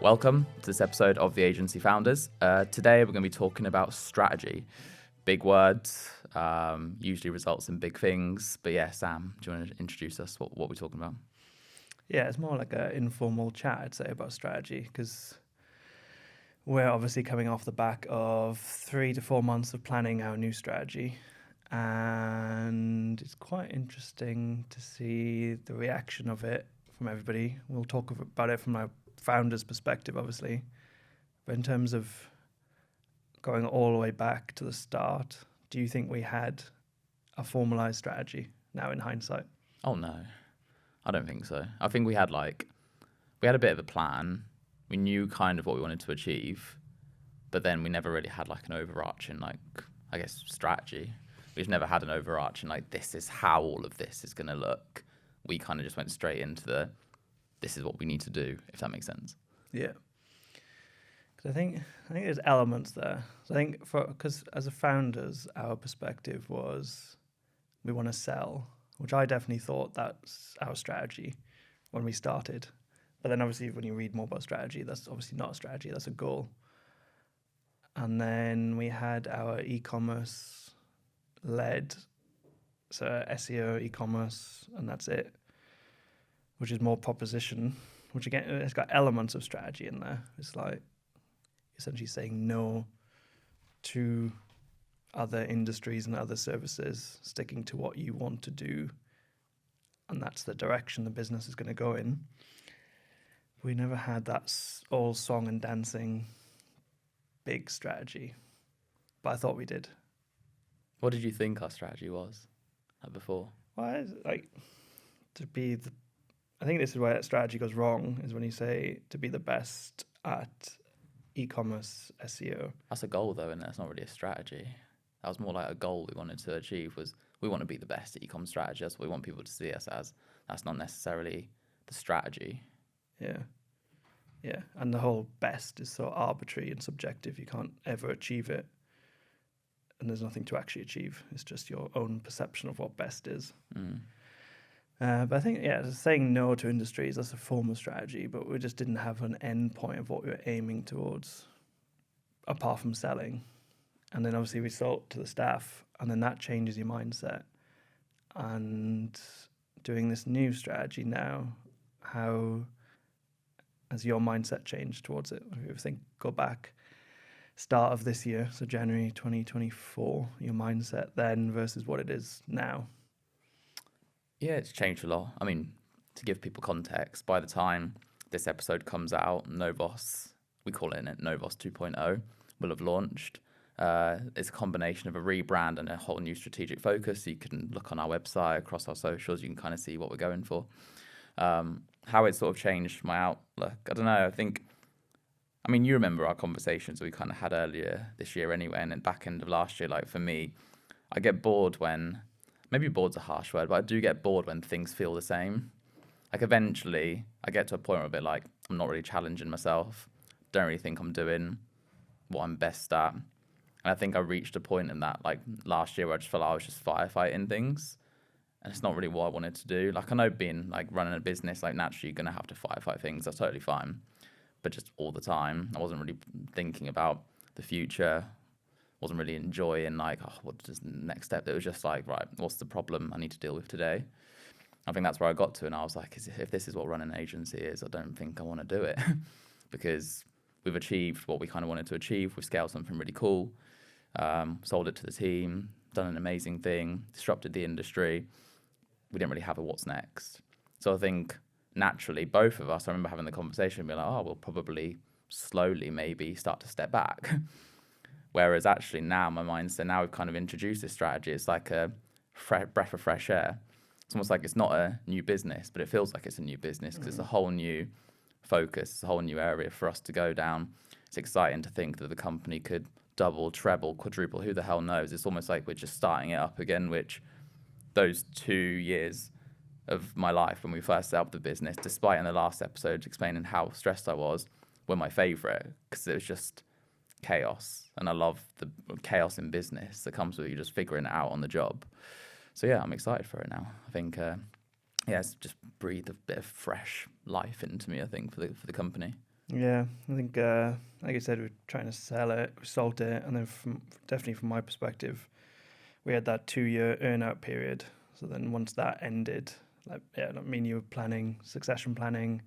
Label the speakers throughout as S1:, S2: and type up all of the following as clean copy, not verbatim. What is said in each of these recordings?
S1: Welcome to this episode of The Agency Founders. Today we're going to be talking about strategy. Big words, usually results in big things. But yeah, Sam, do you want to introduce us? What we're talking about?
S2: Yeah, it's more like an informal chat, I'd say, about strategy, because we're obviously coming off the back of 3 to 4 months of planning our new strategy. And it's quite interesting to see the reaction of it from everybody. We'll talk about it from our founder's perspective, obviously. But in terms of going all the way back to the start, do you think we had a formalized strategy now in hindsight?
S1: Oh no, I don't think so. I think we had a bit of a plan. We knew kind of what we wanted to achieve, but then we never really had like an overarching, strategy. We've never had an overarching, this is how all of this is going to look. We kind of just went straight into this is what we need to do, if that makes sense.
S2: Yeah. Because I think there's elements there. So I think because as a founders, our perspective was we want to sell, which I definitely thought that's our strategy when we started. But then obviously when you read more about strategy, that's obviously not a strategy, that's a goal. And then we had our e-commerce led, so SEO, e-commerce, and that's it, which is more proposition, which again, it's got elements of strategy in there. It's like essentially saying no to other industries and other services, sticking to what you want to do, and that's the direction the business is going to go in. We never had that all song and dancing big strategy, but I thought we did.
S1: What did you think our strategy was before?
S2: Well, I think this is where strategy goes wrong, is when you say to be the best at e-commerce SEO.
S1: That's a goal though, and that's not really a strategy. That was more like a goal we wanted to achieve, was we want to be the best at e-com strategy. That's what we want people to see us as. That's not necessarily the strategy.
S2: Yeah. And the whole best is so arbitrary and subjective. You can't ever achieve it. And there's nothing to actually achieve. It's just your own perception of what best is. But I think, saying no to industries, that's a form of strategy, but we just didn't have an end point of what we were aiming towards, apart from selling. And then obviously we sold to the staff, and then that changes your mindset. And doing this new strategy now, how has your mindset changed towards it? If you go back, start of this year, so January 2024, your mindset then versus what it is now.
S1: Yeah, it's changed a lot. I mean, to give people context, by the time this episode comes out, NOVOS, we call it NOVOS 2.0, will have launched. It's a combination of a rebrand and a whole new strategic focus. You can look on our website, across our socials, you can kind of see what we're going for. How it sort of changed my outlook, I don't know. You remember our conversations we kind of had earlier this year anyway, and then back end of last year. Like for me, I get bored when, maybe bored's a harsh word, but I do get bored when things feel the same. Like eventually I get to a point where a bit like I'm not really challenging myself, don't really think I'm doing what I'm best at. And I think I reached a point in that like last year where I just felt like I was just firefighting things, and it's not really what I wanted to do. Like I know being like running a business, like naturally you're going to have to firefight things, that's totally fine. But just all the time, I wasn't really thinking about the future, wasn't really enjoying what's the next step. It was just like, right, what's the problem I need to deal with today? I think that's where I got to, and I was like, if this is what running an agency is, I don't think I want to do it. Because we've achieved what we kind of wanted to achieve. We've scaled something really cool, sold it to the team, done an amazing thing, disrupted the industry. We didn't really have a what's next. So I think naturally, both of us, I remember having the conversation and being like, we'll probably slowly maybe start to step back. Whereas actually now my mindset, now we've kind of introduced this strategy, it's like a breath of fresh air. It's almost like it's not a new business, but it feels like it's a new business because it's a whole new focus, it's a whole new area for us to go down. It's exciting to think that the company could double, treble, quadruple, who the hell knows? It's almost like we're just starting it up again, which those 2 years of my life when we first set up the business, despite in the last episode explaining how stressed I was, were my favourite because it was just chaos. And I love the chaos in business that comes with you just figuring it out on the job. So yeah, I'm excited for it now. I think, it's just breathed a bit of fresh life into me, I think, for the company.
S2: Yeah, I think, like I said, we're trying to sell it, sold it, and then definitely from my perspective, we had that 2-year earn-out period. So then once that ended, like, yeah, I mean, you were planning, succession planning,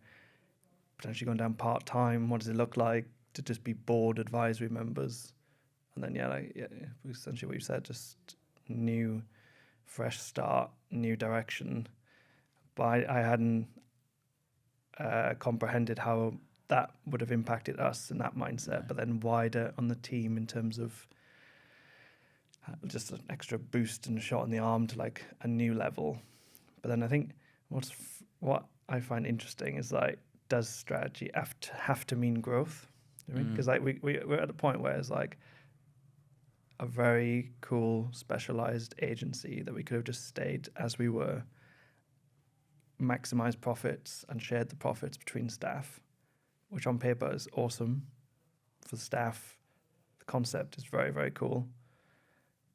S2: potentially going down part-time. What does it look like to just be board advisory members? And then, essentially what you said, just new, fresh start, new direction. But I hadn't comprehended how that would have impacted us in that mindset,
S1: No.
S2: but then wider on the team in terms of just an extra boost and shot in the arm to like a new level. But then I think what I find interesting is like, does strategy have to mean growth? Because like we're at a point where it's like a very cool specialized agency that we could have just stayed as we were, maximized profits and shared the profits between staff, which on paper is awesome for staff. The concept is very, very cool.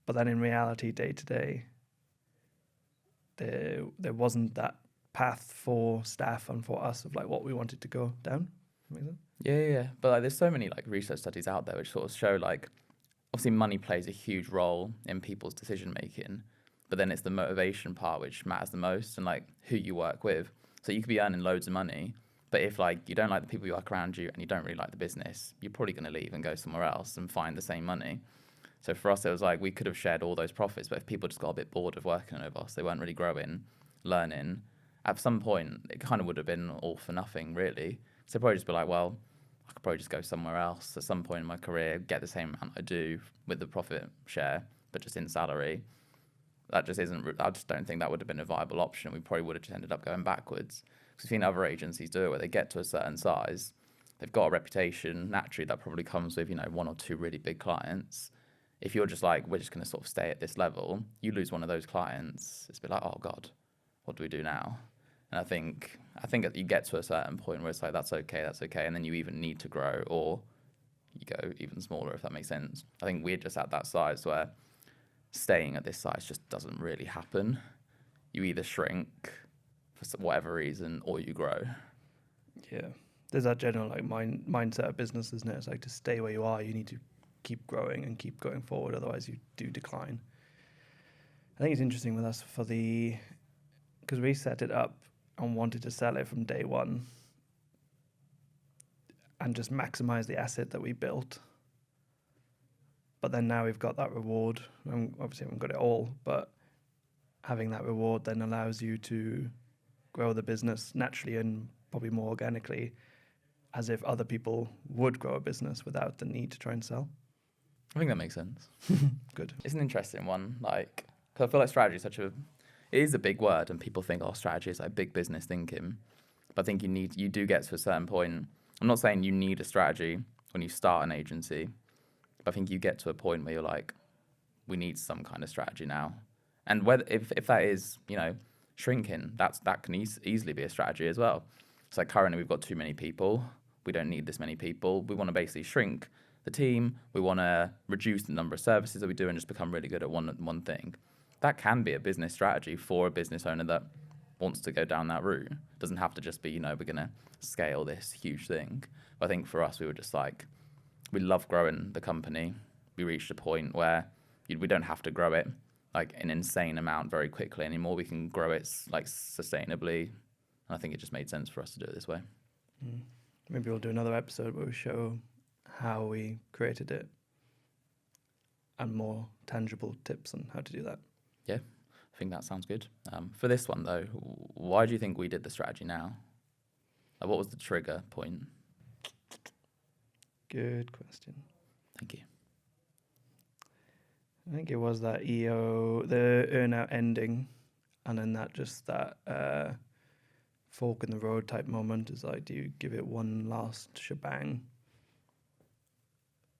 S2: But then in reality, day to day, there wasn't that path for staff and for us of like what we wanted to go down. Make sense?
S1: Yeah. But like, there's so many like research studies out there which sort of show like, obviously money plays a huge role in people's decision making, but then it's the motivation part which matters the most, and like who you work with. So you could be earning loads of money, but if like you don't like the people you work around you and you don't really like the business, you're probably going to leave and go somewhere else and find the same money. So for us, it was like we could have shared all those profits, but if people just got a bit bored of working with us, they weren't really growing, learning, at some point, it kind of would have been all for nothing, really. So probably just be like, well, I could probably just go somewhere else at some point in my career, get the same amount I do with the profit share, but just in salary. That just isn't, I just don't think that would have been a viable option. We probably would have just ended up going backwards. Because we've seen other agencies do it where they get to a certain size, they've got a reputation, naturally that probably comes with, 1 or 2 really big clients. If you're just like, we're just going to sort of stay at this level, you lose one of those clients, it's a bit like, oh God, what do we do now? And I think that you get to a certain point where it's like, that's okay, and then you even need to grow, or you go even smaller, if that makes sense. I think we're just at that size where staying at this size just doesn't really happen. You either shrink for whatever reason, or you grow.
S2: Yeah. There's that general like mindset of business, isn't it? It's like to stay where you are, you need to keep growing and keep going forward, otherwise you do decline. I think it's interesting with us because we set it up and wanted to sell it from day one and just maximize the asset that we built. But then now we've got that reward. And obviously, we haven't got it all, but having that reward then allows you to grow the business naturally and probably more organically, as if other people would grow a business without the need to try and sell.
S1: I think that makes sense.
S2: Good.
S1: It's an interesting one. Like, cause I feel like strategy is it is a big word, and people think, oh, strategy is like big business thinking. But I think you do get to a certain point. I'm not saying you need a strategy when you start an agency, but I think you get to a point where you're like, we need some kind of strategy now. And whether if that is, shrinking, that can easily be a strategy as well. So like currently we've got too many people. We don't need this many people. We want to basically shrink the team. We want to reduce the number of services that we do and just become really good at one thing. That can be a business strategy for a business owner that wants to go down that route. It doesn't have to just be, we're going to scale this huge thing. But I think for us, we were just like, we love growing the company. We reached a point where we don't have to grow it like an insane amount very quickly anymore. We can grow it like sustainably. And I think it just made sense for us to do it this way.
S2: Maybe we'll do another episode where we show how we created it and more tangible tips on how to do that.
S1: Yeah, I think that sounds good. For this one, though, why do you think we did the strategy now? Like, what was the trigger point?
S2: Good question.
S1: Thank you.
S2: I think it was that the earn-out ending, and then that fork in the road type moment is like, do you give it one last shebang,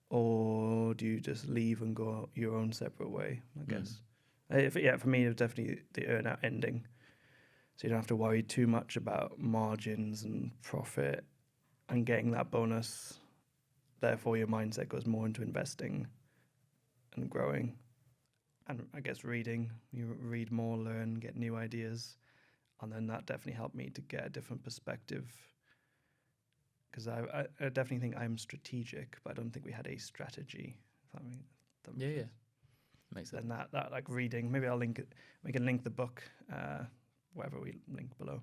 S2: or do you just leave and go your own separate way? I guess. For me, it was definitely the earn-out ending. So you don't have to worry too much about margins and profit and getting that bonus. Therefore, your mindset goes more into investing and growing. And I guess reading. You read more, learn, get new ideas. And then that definitely helped me to get a different perspective. because I definitely think I'm strategic, but I don't think we had a strategy. If that makes
S1: Yeah,
S2: sense.
S1: makes sense.
S2: Then that like reading, maybe I'll link it. We can link the book, wherever we link below,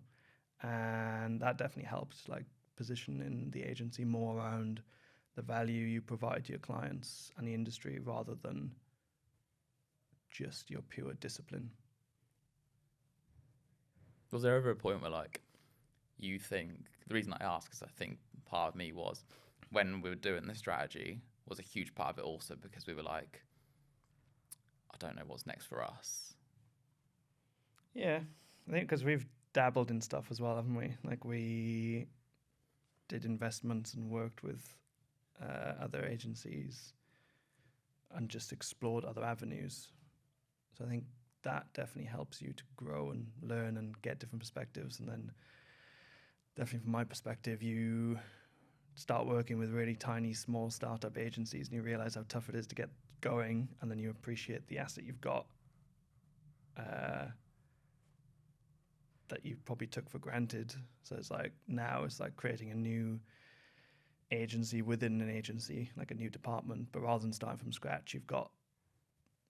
S2: and that definitely helped like position in the agency more around the value you provide to your clients and the industry rather than just your pure discipline.
S1: Was there ever a point where like you think, the reason I ask is I think part of me was when we were doing this strategy was a huge part of it also because we were like, I don't know what's next for us.
S2: Yeah, I think because we've dabbled in stuff as well, haven't we? Like we did investments and worked with other agencies and just explored other avenues. So I think that definitely helps you to grow and learn and get different perspectives. And then definitely from my perspective, you start working with really tiny, small startup agencies and you realize how tough it is to get going. And then you appreciate the asset you've got that you probably took for granted. So it's like now it's like creating a new agency within an agency, like a new department. But rather than starting from scratch, you've got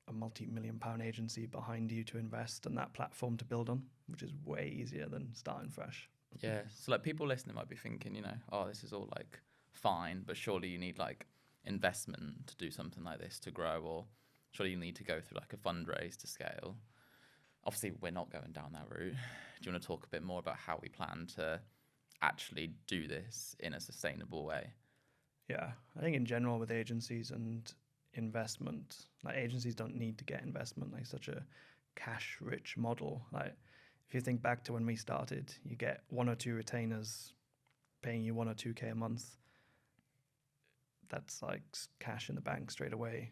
S2: a multi-million-pound agency behind you to invest and that platform to build on, which is way easier than starting fresh.
S1: Yeah. So like people listening might be thinking, oh, this is all like fine, but surely you need like investment to do something like this to grow, or surely you need to go through like a fundraise to scale. Obviously, we're not going down that route. Do you want to talk a bit more about how we plan to actually do this in a sustainable way?
S2: Yeah, I think in general with agencies and investment, like agencies don't need to get investment, like such a cash rich model. Like if you think back to when we started, you get one or two retainers paying you 1 or 2K a month. That's like cash in the bank straight away.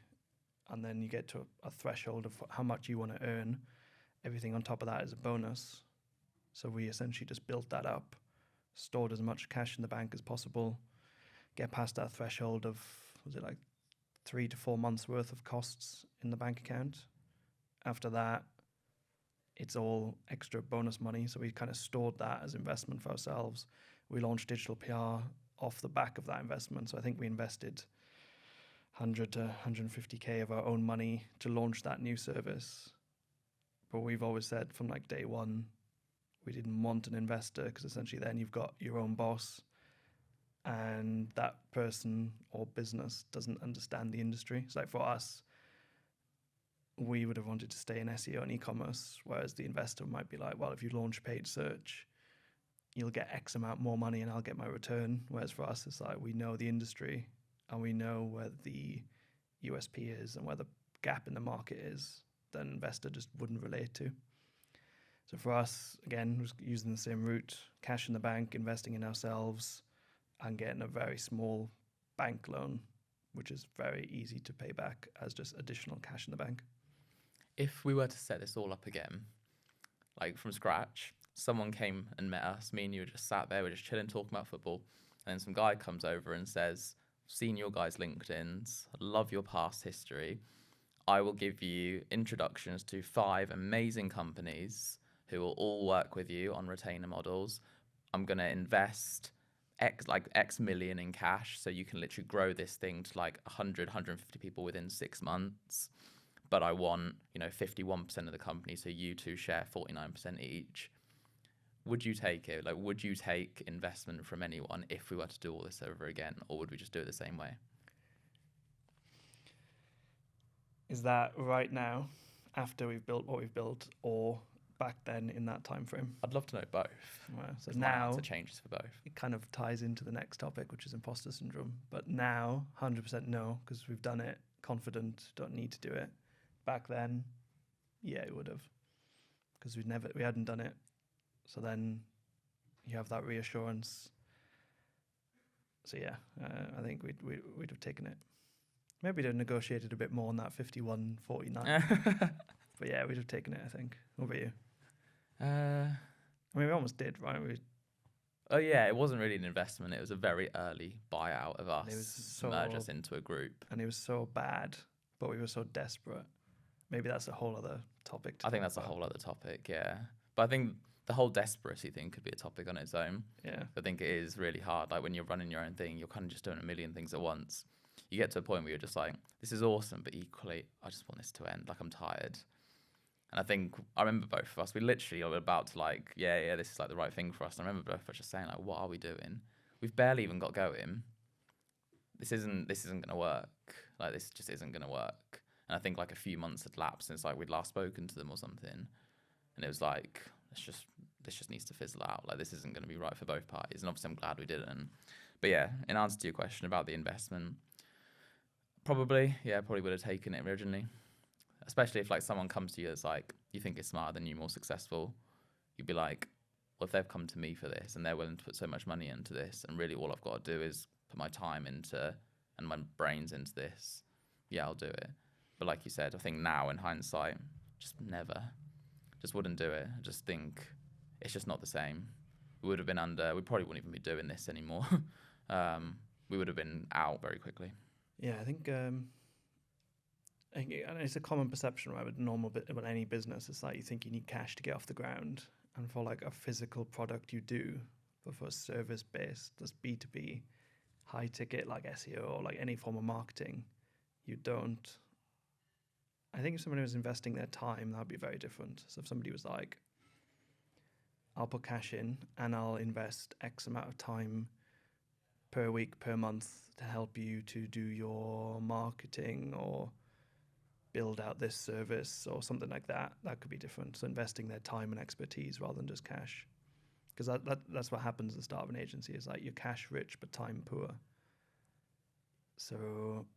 S2: And then you get to a threshold of how much you want to earn. Everything on top of that is a bonus. So we essentially just built that up, stored as much cash in the bank as possible, get past that threshold of, was it like 3 to 4 months worth of costs in the bank account. After that, it's all extra bonus money. So we kind of stored that as investment for ourselves. We launched digital PR off the back of that investment. So I think we invested 100 to 150K of our own money to launch that new service. But we've always said from like day one, we didn't want an investor because essentially then you've got your own boss and that person or business doesn't understand the industry. So like for us, we would have wanted to stay in SEO and e-commerce, whereas the investor might be like, well, if you launch paid search, you'll get X amount more money and I'll get my return. Whereas for us, it's like we know the industry and we know where the USP is and where the gap in the market is that an investor just wouldn't relate to. So for us, again, was using the same route, cash in the bank, investing in ourselves and getting a very small bank loan, which is very easy to pay back as just additional cash in the bank.
S1: If we were to set this all up again, like from scratch, someone came and met us, me and you were just sat there, we're just chilling, talking about football, and then some guy comes over and says, seen your guys' LinkedIn's, love your past history. I will give you introductions to 5 amazing companies who will all work with you on retainer models. I'm going to invest X million in cash so you can literally grow this thing to like 100, 150 people within 6 months. But I want, 51% of the company, so you two share 49% each. Would you take it? Like, would you take investment from anyone if we were to do all this over again, or would we just do it the same way?
S2: Is that right now, after we've built what we've built, or back then in that time frame?
S1: I'd love to know both.
S2: Right, so
S1: My
S2: now
S1: answer changes for both.
S2: it kind of ties into the next topic, which is imposter syndrome. But now, 100% no, because we've done it, confident, don't need to do it. Back then, yeah, it would have, because we hadn't done it. So then you have that reassurance. So yeah, I think we'd have taken it. Maybe we'd have negotiated a bit more on that 51-49. But yeah, we'd have taken it, I think. What about you? I mean, we almost did, right?
S1: Oh yeah, it wasn't really an investment. It was a very early buyout of us
S2: It was
S1: to merge us into a group.
S2: And it was so bad, but we were so desperate. Maybe that's a whole other topic.
S1: I think that's a whole other topic, yeah. But I think The whole desperacy thing could be a topic on its own.
S2: Yeah.
S1: I think it is really hard. Like when you're running your own thing, you're kind of just doing a million things at once. You get to a point where you're just like, this is awesome, but equally, I just want this to end. Like I'm tired. And I think, I remember both of us, we literally were about to like, yeah, this is like the right thing for us. And I remember both of us just saying like, what are we doing? We've barely even got going. This isn't going to work. Like this just isn't going to work. And I think like a few months had lapsed since like we'd last spoken to them or something. And it was like, this just needs to fizzle out. Like this isn't going to be right for both parties. And obviously I'm glad we didn't. But yeah, in answer to your question about the investment, probably would have taken it originally. Especially if like someone comes to you that's like, you think is smarter than you, more successful, you'd be like, well, if they've come to me for this and they're willing to put so much money into this, and really all I've got to do is put my time into and my brains into this, yeah, I'll do it. But like you said, I think now in hindsight, just wouldn't do it. I just think it's just not the same. We would have been we probably wouldn't even be doing this anymore. We would have been out very quickly.
S2: Yeah, I think and it's a common perception, right, with with any business. It's like you think you need cash to get off the ground, and for like a physical product you do, but for a service based, that's B2B, high ticket like SEO or like any form of marketing, you don't. I think if somebody was investing their time, that'd be very different. So if somebody was like, I'll put cash in and I'll invest X amount of time per week, per month to help you to do your marketing or build out this service or something like that, that could be different. So investing their time and expertise rather than just cash. Because that's what happens at the start of an agency, is like you're cash rich but time poor. So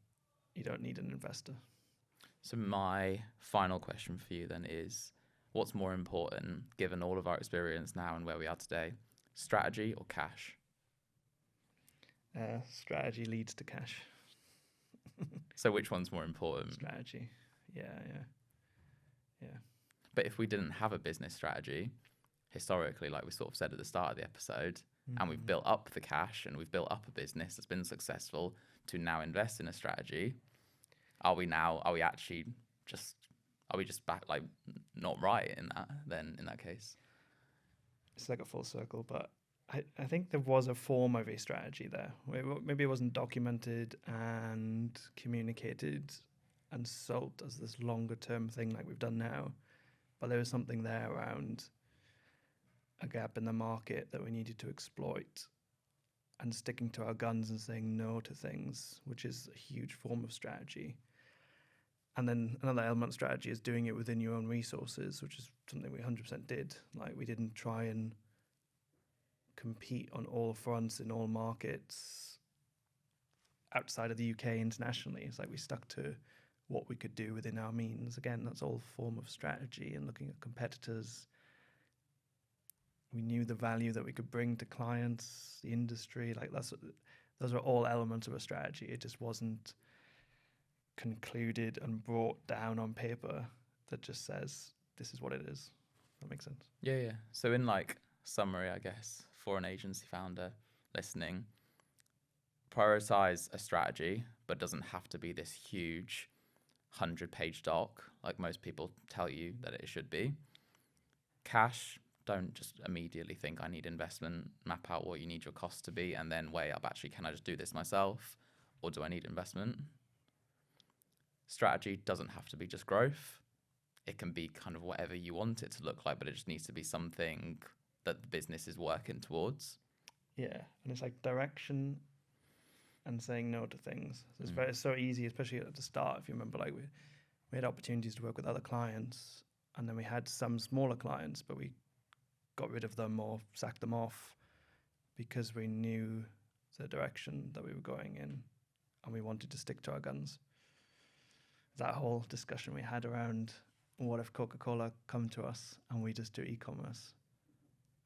S2: you don't need an investor.
S1: So my final question for you then is, what's more important, given all of our experience now and where we are today, strategy or cash?
S2: Strategy leads to cash.
S1: So which one's more important?
S2: Strategy. Yeah.
S1: But if we didn't have a business strategy, historically, like we sort of said at the start of the episode, and we've built up the cash and we've built up a business that's been successful to now invest in a strategy, are we just back, like, not right in that, then, in that case?
S2: It's like a full circle, but I think there was a form of a strategy there. Maybe it wasn't documented and communicated and sold as this longer term thing like we've done now, but there was something there around a gap in the market that we needed to exploit, and sticking to our guns and saying no to things, which is a huge form of strategy. And then another element of strategy is doing it within your own resources, which is something we 100% did. Like we didn't try and compete on all fronts in all markets outside of the UK internationally. It's like we stuck to what we could do within our means. Again, that's all a form of strategy, and looking at competitors. We knew the value that we could bring to clients, the industry. Like those are all elements of a strategy. It just wasn't concluded and brought down on paper that just says this is what it is. That makes sense.
S1: Yeah. So in like summary, I guess, for an agency founder listening, prioritize a strategy, but doesn't have to be this huge 100-page doc like most people tell you that it should be. Cash, don't just immediately think I need investment. Map out what you need your costs to be and then weigh up, actually, can I just do this myself, or do I need investment? Strategy doesn't have to be just growth. It can be kind of whatever you want it to look like, but it just needs to be something that the business is working towards.
S2: Yeah, and it's like direction and saying no to things. So it's so easy, especially at the start. If you remember, like we had opportunities to work with other clients, and then we had some smaller clients, but we got rid of them or sacked them off because we knew the direction that we were going in, and we wanted to stick to our guns. That whole discussion we had around, what if Coca-Cola come to us and we just do e-commerce?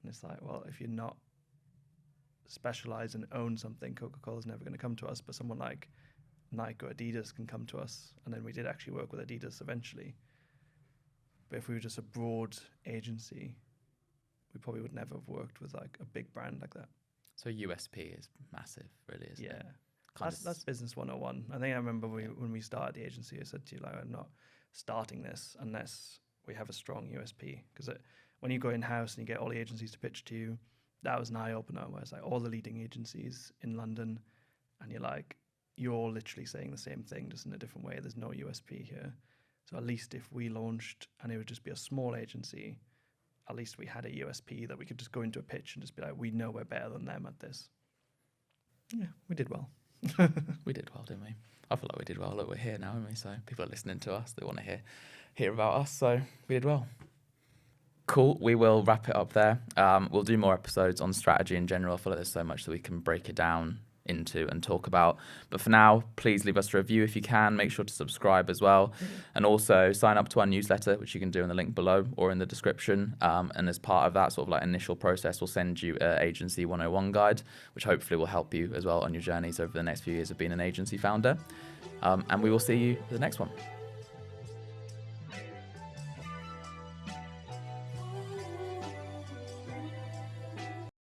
S2: And it's like, well, if you're not specialize and own something, Coca-Cola's never going to come to us, but someone like Nike or Adidas can come to us. And then we did actually work with Adidas eventually. But if we were just a broad agency, we probably would never have worked with like a big brand like that.
S1: So USP is massive, really, isn't it?
S2: That's business 101. I think I remember when we started the agency, I said to you, like, I'm not starting this unless we have a strong USP. Because when you go in-house and you get all the agencies to pitch to you, that was an eye-opener, where it's like all the leading agencies in London, and you're like, you're all literally saying the same thing, just in a different way. There's no USP here. So at least if we launched and it would just be a small agency, at least we had a USP that we could just go into a pitch and just be like, we know we're better than them at this. Yeah, we did well.
S1: We did well, didn't we? I feel like we did well. Look, we're here now, aren't we? So people are listening to us. They want to hear about us. So we did well. Cool. We will wrap it up there. We'll do more episodes on strategy in general. I feel like there's so much that we can break it down into and talk about. But for now, please leave us a review if you can. Make sure to subscribe as well. And also sign up to our newsletter, which you can do in the link below or in the description. And as part of that sort of like initial process, we'll send you an Agency 101 guide, which hopefully will help you as well on your journeys over the next few years of being an agency founder. And we will see you in the next one.